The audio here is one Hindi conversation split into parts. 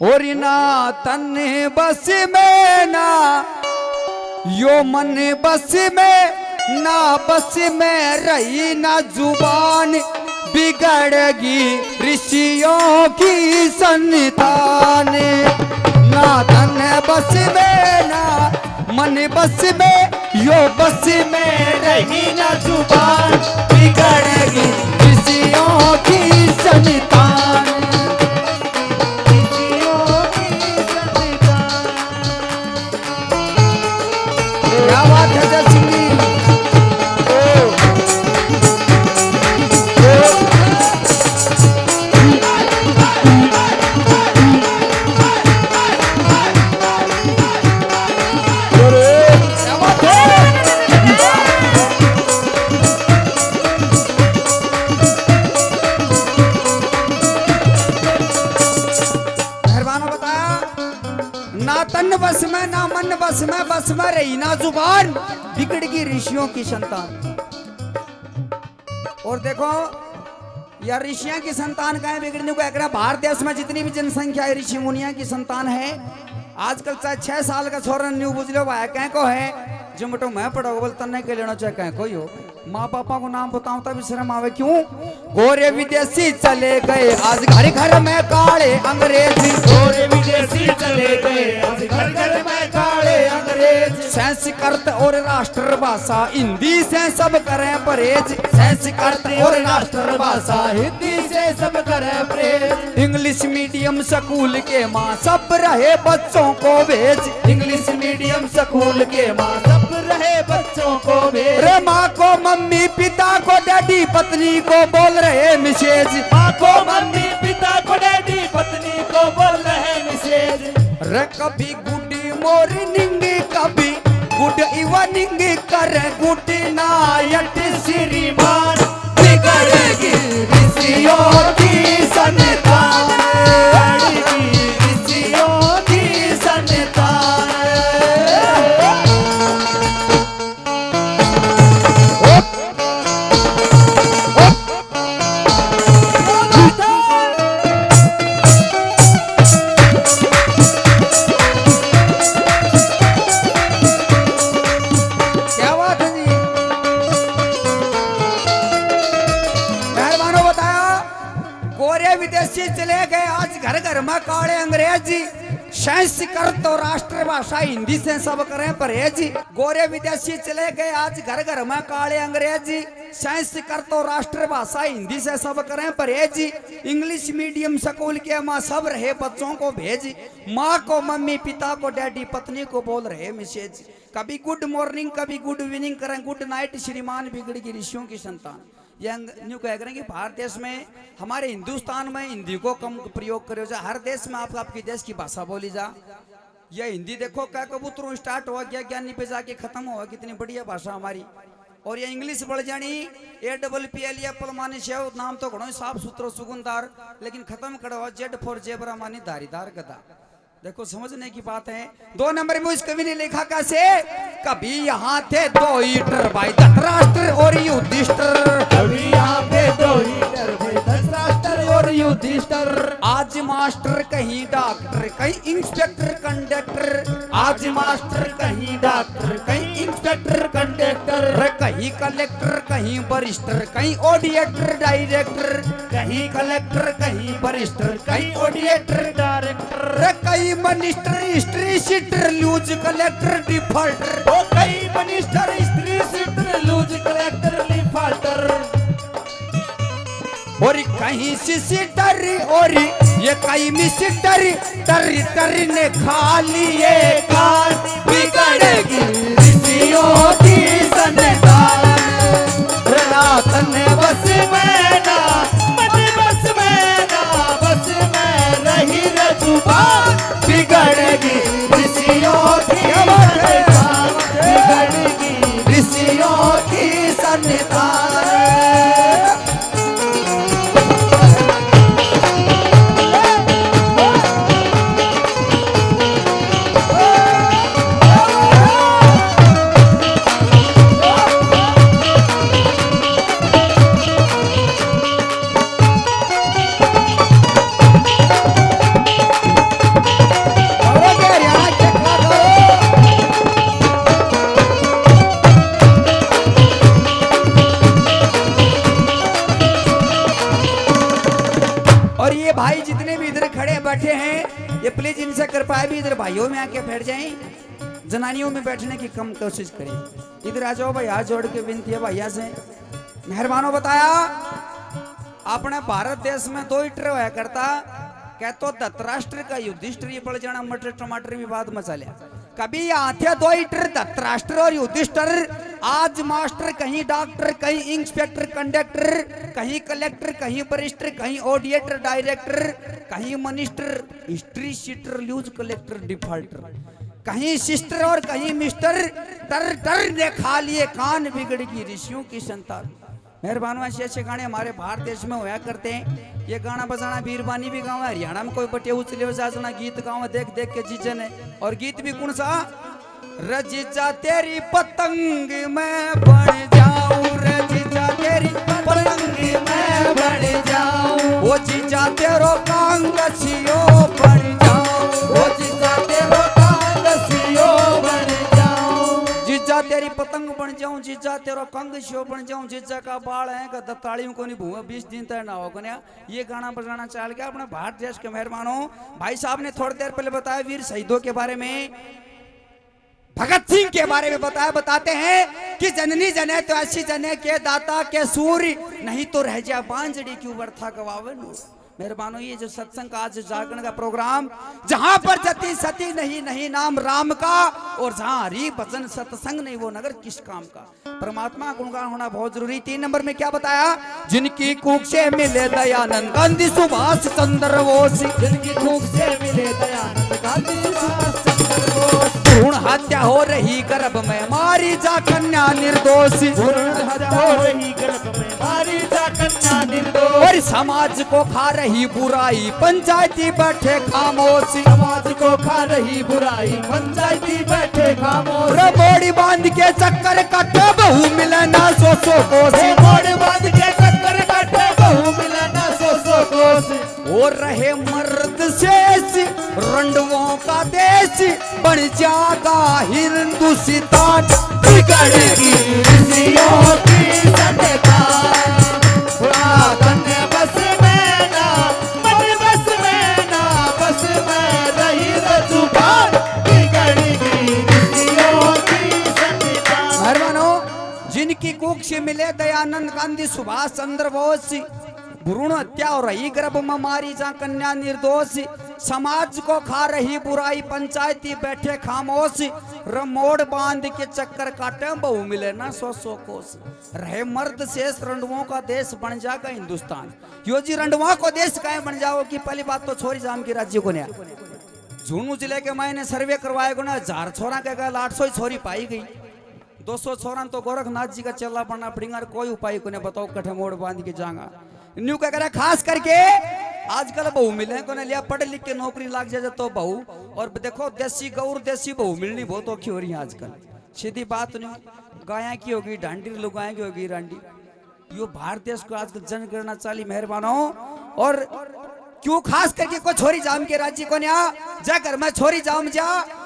और ना तन बस में ना यो मन बस में ना बस में रही ना जुबान बिगड़गी ऋषियों की संतान। ना तन बस में ना मन बस में यो बस में रही ना जुबान बिगड़गी ऋषियों की संतान। क्या बात है जय सिंह जी। ना तन बस में ना मन बस में रही ना जुबान बिगड़गी ऋषियों की संतान। और देखो यार ऋषियों की संतान का है बिगड़ने को एक भारत देश में जितनी भी जनसंख्या है ऋषि मुनिया की संतान है। आजकल चाहे 6 साल का छोरा न्यू बुझ लो भाई कह को है जो मटो मैं पढ़ो बोल तन्ने के लेना चाहे कह कोई हो माँ पापा को नाम बताऊं तभी शर्म आवे क्यों। गोरे विदेशी चले गए आज घर घर में काले अंग्रेजी। गोरे विदेशी चले गए आज घर घर में काले अंग्रेज। संस्कृत और राष्ट्रभाषा हिंदी से सब करें परहेज। संस्कृत और राष्ट्रभाषा हिंदी से सब करे परहेज। इंग्लिश मीडियम स्कूल के माँ सब रहे बच्चों को भेज। इंग्लिश मीडियम स्कूल के माँ सब रहे बच्चों को भेज। रे माँ को मम्मी पिता को डैडी पत्नी को बोल रहे मिसेज। माँ को मम्मी पिता को डैडी पत्नी को बोल रहे मिसेज। रे कभी गुड मॉर्निंग कभी गुड इवनिंग कर गुड नाइट श्रीमान बिगड़ेगी ऋषियों की संतान। ऋषियों की संतान। विदेशी चले गए आज घर घर में काले अंग्रेजी। संस्कृत और राष्ट्रभाषा हिंदी से सब करें परहेजी। गोरे विदेशी चले गए आज घर घर में काले अंग्रेजी। संस्कृत और राष्ट्रभाषा हिंदी से सब करें परहेजी। इंग्लिश मीडियम स्कूल के माँ सब रहे बच्चों को भेजी। माँ को मम्मी पिता को डैडी पत्नी को बोल रहे मिसेज। कभी गुड मॉर्निंग कभी गुड इवनिंग करें गुड नाइट श्रीमान बिगड़गी ऋषियों की संतान। ये न्यू कह रहे हैं कि भारत देश में हमारे हिंदुस्तान में हिंदी को कम प्रयोग करो जा। हर देश में आपकी देश की भाषा बोली जा। ये हिंदी देखो क्या कबूतरों स्टार्ट हुआ क्या ज्ञानी पे जाके खत्म हुआ कितनी बढ़िया भाषा हमारी। और ये इंग्लिश बढ़ जानी APPL एप्पल मानी शेव नाम तो घणो साफ सुथरो सुगंधार लेकिन खत्म करो जेड फॉर जेबरा मानी धारीदार गदा। देखो समझने की बात है। 2 नंबर में उस कवि ने लिखा कैसे कभी यहाँ थे 2 हीटर भाई धृतराष्ट्र और युधिष्ठिर। कभी यहाँ पे 2 हीटर भाई धृतराष्ट्र और युधिष्ठिर। आज मास्टर कहीं डॉक्टर कहीं इंस्पेक्टर कंडक्टर। आज मास्टर कहीं डॉक्टर कहीं इंस्पेक्टर कंडक्टर। कहीं कलेक्टर कहीं बरिस्टर कहीं ऑडिटर डायरेक्टर। कहीं कलेक्टर कहीं बरिस्टर कहीं ऑडिटर डायरेक्टर। कहीं minister history sheeter loose collector defaulter. ओ कहीं minister history sheeter loose collector defaulter. और कहीं सिस्टर और ये कहीं मिस्टर टर टर ने खा लिए कान बिगड़ेगी ऋषियों की संतान। तन बस में ना मन बस में ना बस में रही न जुबान बिगड़ेगी ऋषियों की संतान। बिगड़ेगी ऋषियों की संतान। बैठे हैं ये प्लीज इनसे कृपया भी इधर भाइयों में आके बैठ जाएं, जनानियों में बैठने की कम कोशिश करें। इधर आ जाओ भाई, हाथ जोड़ के विनती है भैया से, मेहरबानों। बताया अपने भारत देश में 2 हीटर हुआ करता, कह तो धृतराष्ट्र का युधिष्ठिर ये पड़ जाना, मटर टमाटर विवाद मचा लिया। कभी यहाँ थे 2 हीटर धृतराष्ट्र और युधिष्ठिर, आज मास्टर कहीं डॉक्टर कहीं इंस्पेक्टर कंडक्टर कहीं कलेक्टर कहीं वरिष्ठ कहीं ऑडिटर डायरेक्टर कहीं minister history sheeter ल्यूज collector defaulter, कहीं सिस्टर और कहीं मिस्टर, टर टर ने खा लिए कान बिगड़ की ऋषियों की संतान। मेहरबान ऐसे अच्छे गाने हमारे भारत देश में होया करते हैं। ये गाना बजाना बीरबानी भी गाँव है, हरियाणा में कोई बटे उचले जाना गीत गाँव देख देख के जीजन है। और गीत भी कौन सा, रजीजा तेरी पतंग मैं बन जाऊं, रजीजा तेरी पतंग मैं बन जाऊं, वो जीजा तेरो कांगसियो बन जाऊं, वो जीजा तेरो कांगसियो बन जाऊं, जीजा तेरी पतंग बन जाऊं, जीजा तेरो कांगसियो बन जाऊं, जीजा का बाल है का दत्ताड़ियों को नहीं भूआ 20 दिन तक ना हो गया। ये गाना बजाना चाल गया अपने भारत देश के मेहरबानों। भाई साहब ने थोड़ी देर पहले बताया वीर शहीदों के बारे में, भगत सिंह के बारे में बताते हैं कि जननी जने तो ऐसी जने के दाता के सूर्य, नहीं तो रह जा बांझड़ी क्यों वर्था गवावन। मेहरबानों ये जो सत्संग का आज जागरण का प्रोग्राम, जहां पर जति सती नहीं नहीं नाम राम का, और जहां हरि भजन सत्संग नहीं वो नगर किस काम का। परमात्मा गुणगान होना बहुत जरूरी। 3 नंबर में क्या बताया, जिनकी कूक से मिले दयानंद गांधी सुभाष चंद्र बोस, जिनकी कूक से मिले दयानंद गांधी सुभाष चंद्र बोस, भ्रूण हत्या हो रही गर्भ में मारी जा कन्या निर्दोष, भ्रूण हत्या हो रही गर्भ में मारी जा कन्या निर्दोष, और समाज को खा रही बुराई पंचायती बैठे खामोश, समाज को खा रही बुराई पंचायती बैठे खामोश, मोड़ी बांध के चक्कर काटे बहू मिले ना सो कोस, मोड़ बांध के चक्कर काटे बहू मिले ना सो कोस, और रहे मर्द शेष रंडवों का देश बन जागा हिंदुस्तान, बिगड़ेगी ऋषियों की संतान, बस में ना मन बस में ना बस में रही जुबान, बिगड़ेगी ऋषियों की संतान। मेहरबानों, जिनकी कुख से मिले दयानंद गांधी सुभाष चंद्र बोस, भ्रूण हत्या हो रही गर्भ में मारी जा कन्या निर्दोष, समाज को खा रही बुराई पंचायती बैठे खामोश, रमोड़ बांध के चक्कर काटे बहू मिले ना सो कोस, रहे मर्द शेष रंडुओं का देश बन जाएगा हिंदुस्तान। यो जी रंडुआ को देश काहे बन जाओ कि पहली बात तो छोरी जाम की राज्य को नया झुंझुनू जिले के मैंने सर्वे करवाए को ना 1000 छोरा के गल 800 छोरी पाई गई, 200 छोरा तो गोरखनाथ जी का चेला बनना पड़ेगा, कोई उपाय को नहीं बताओ कठे मोड़ बांध के जाएगा। न्यू क्या करे खास करके आजकल बहू मिले को लिया पढ़ लिख के नौकरी लाग जाए तो बहू, और देखो देसी गौर देसी बहू मिलनी बहुत औखी हो रही है आजकल, सीधी बात नहीं, गाया की होगी डांडी लुगाया की होगी रांडी, यो भारत देश को आजकल जनगणना चाली मेहरबानों। और क्यों खास करके को छोरी जाम के राज्य को न्या जा घर में छोरी जाम जा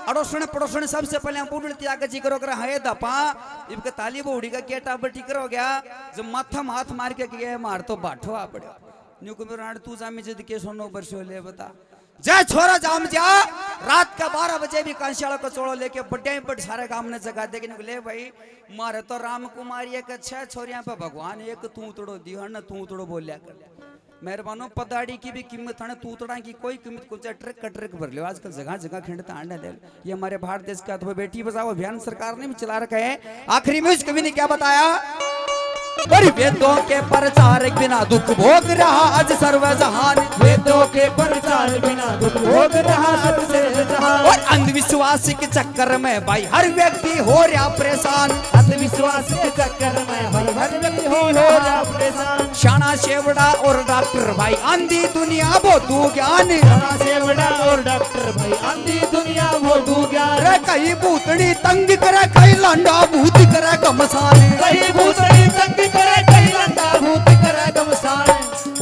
अड़ोसण पड़ोसण सबसे पहले बूढ़ त्याग जी करो कर है दपा इनके ताली बूढ़ी का केटा बटी करो गया जब माथा हाथ मार के गया मार तो बाठो आ पड़े न्यू को मेरा तू जामी जिद के सोनो बरसो ले बता जा छोरा जाम जा रात का 12 बजे भी कांशियाला को चोड़ो लेके बड्डे बड़ सारे काम ने जगा दे ले भाई मारे तो राम कुमारी एक 6 छोरियां पे भगवान एक तू तोड़ो दिया न तू तोड़ो बोलिया कर मेहरबानों पदाड़ी की भी कीमत है तू तोड़ा की कोई कीमत को ट्रक का ट्रक भर लो आजकल जगह जगह खंडता आने दे ये हमारे भारत देश का तो बेटी बचाओ अभियान सरकार ने भी चला रखा है। आखिरी में उस कवि ने क्या बताया वेदों के प्रचार बिना दुख भोग रहा आज सर्व जहान वेदों के प्रचार बिना दुख भोग रहा आज सर्व जहान और अंधविश्वास के चक्कर में भाई हर व्यक्ति हो रहा परेशान अंधविश्वास के चक्कर में भाई हर व्यक्ति हो रहा परेशान शाना शेवड़ा और डॉक्टर भाई अंधी दुनिया वो दू ज्ञान शाना शेवड़ा और डॉक्टर भाई अंधी दुनिया वो दू ज्ञान रे कहीं भूतड़ी तंग करे कहीं लंडा भूत करे गमसान कहीं भूतड़ी तंग करे कहीं लंडा भूत करे गमसान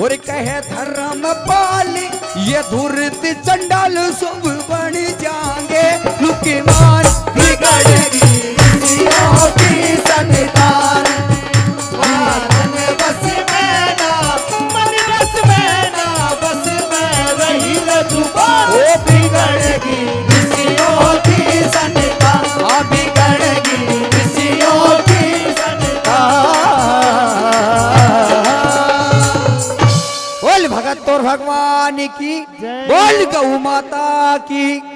और कहे धर्म पाली ये धुरत चंडाल सब बन जाएंगे लुकी मान बिगड़ेगी ऋषियों की संतान मन बस में ना मन बस में ना बस में रही न बिगड़गी ऋषियों की संता, हाँ बिगड़गी ऋषियों की संता। बोल भगत और भगवान की, जय। बोल गौ माता की।